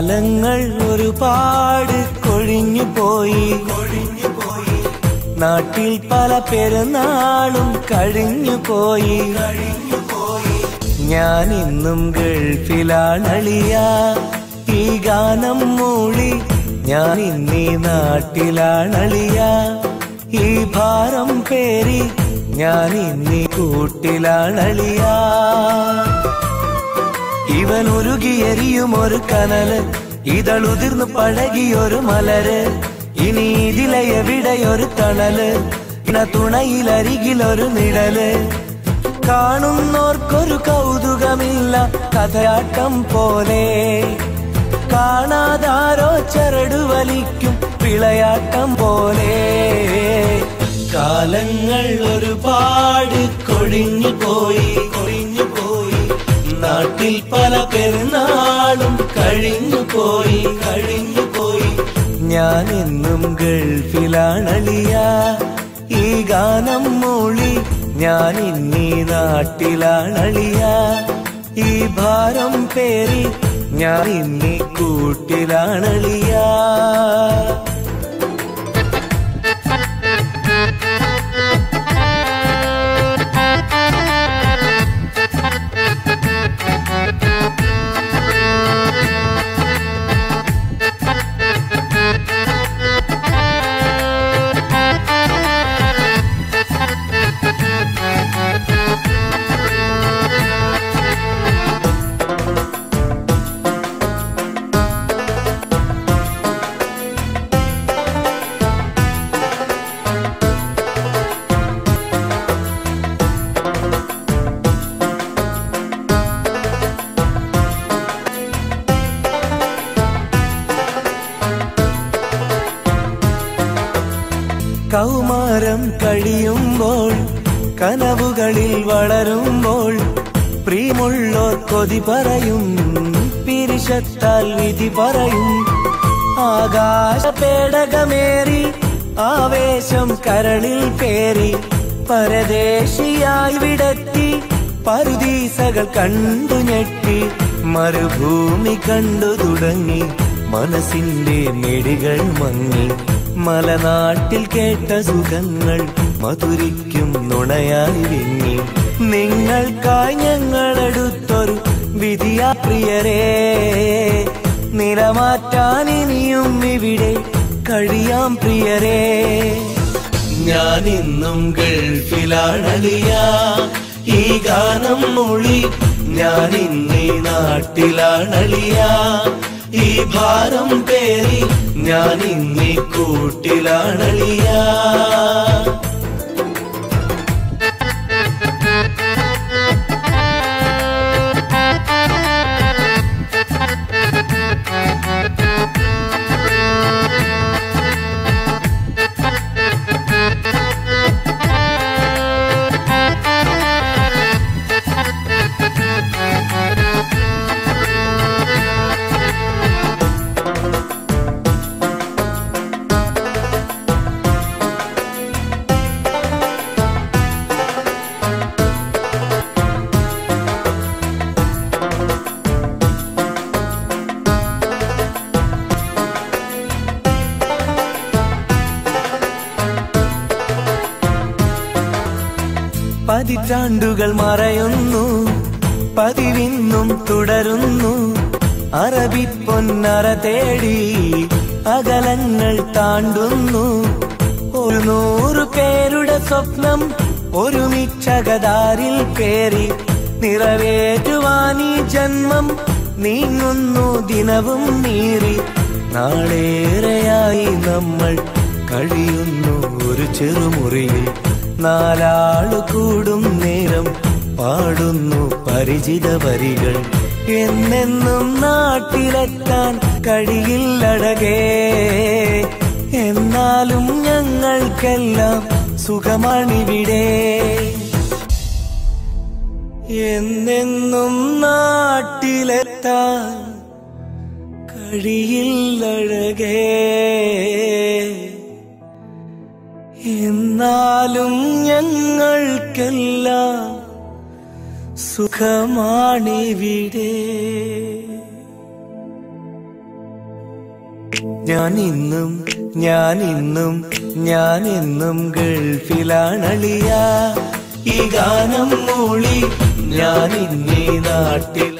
കാലങ്ങൾ ഒരുപാട് കൊഴിഞ്ഞു പോയി നാട്ടിൽ പല പെരുന്നാളും കഴിഞ്ഞു പോയി ഞാൻ ഇന്നും ഗൾഫിലാണളിയ ഈ ഗാനം മൂളി ഞാൻ ഇന്നീ നാട്ടിലാണളിയ ഈ ഭാരം പേരി ഞാൻ ഇന്നീ കൂട്ടിലാണളിയ ഇവൻ ഉരുകിയെരിയും ഒരു കനല് ഇതളുതിർന്നു പഴകിയൊരു മലര് ഇനി ഇതിലെ എവിടെയൊരു തണല് തുണയിലരികിലൊരു നിഴല് കാണുന്നോർക്കൊരു കൗതുകമില്ല കഥയാട്ടം പോലെ കാണാതാരോ ചരടുവലിക്കും വിളയാട്ടം പോലെ കാലങ്ങൾ ഒരുപാട് കൊഴിഞ്ഞു പോയി നാട്ടിൽ പല പെരുന്നാളും കഴിഞ്ഞു പോയി ഞാൻ എന്നും ഗൾഫിലാണളിയ ഈ ഗാനം മൂളി ഞാൻ ഇന്നീ നാട്ടിലാണളിയ ഈ ഭാരം പേരി ഞാൻ ഇന്നീ കൂട്ടിലാണളിയ കൗമാരം കഴിയുമ്പോൾ കനവുകളിൽ വളരുമ്പോൾ പ്രിയമുള്ളോർ കൊതി പറയും പിരിശത്താൽ വിധി പറയും ആകാശ പേടകമേറി ആവേശം കരളിൽ പേറി പരദേശിയായി വിടത്തി പറുദീസകൾ കണ്ടു ഞെട്ടി മരുഭൂമി കണ്ടു തുടങ്ങി മനസ്സിന്റെ മെടികൾ മങ്ങി മലനാട്ടിൽ കേട്ട സുഖങ്ങൾ മധുരിക്കും നുണയായി വിങ്ങി നിങ്ങൾക്കായി ഞങ്ങളെടുത്തൊരു വിധിയാ പ്രിയരേ നിലമാറ്റാൻ ഇനിയും ഇവിടെ കഴിയാം പ്രിയരേ ഞാൻ ഇന്നും ഗൾഫിലാണളിയ ഈ ഗാനം മൊഴി ഞാൻ ഇന്നീ നാട്ടിലാണളിയ ഈ ഭാരം പേരി ഞാൻ ഇന്നീ കൂട്ടിലാണളിയ പതിറ്റാണ്ടുകൾ മറയുന്നു പതിവിന്നും തുടരുന്നു അറബി പൊന്നറ തേടി അകലങ്ങൾ താണ്ടുന്നു 100 പേരുടെ സ്വപ്നം ഒരുമിച്ചകതാരിൽ പേറി നിറവേറ്റുവാനീ ജന്മം നീങ്ങുന്നു ദിനവും നീറി നാളേറെയായി നമ്മൾ കഴിയുന്നു ഒരു ചെറുമുറിയിൽ നാലാളു കൂടും നേരം പാടുന്നു പരിചിത വരികൾ എന്നെന്നും നാട്ടിലെത്താൻ കഴിയില്ലഴകേ എന്നാലും ഞങ്ങൾക്കെല്ലാം സുഖമാണിവിടെ എന്നെന്നും നാട്ടിലെത്താൻ കഴിയില്ലഴകേ എന്നാലും ഞങ്ങൾക്കെല്ലാം സുഖമാണിവിടെ ഞാനെന്നും ഗൾഫിലാണളിയ ഈ ഗാനം മൂളി ഞാൻ ഇന്നീ നാട്ടില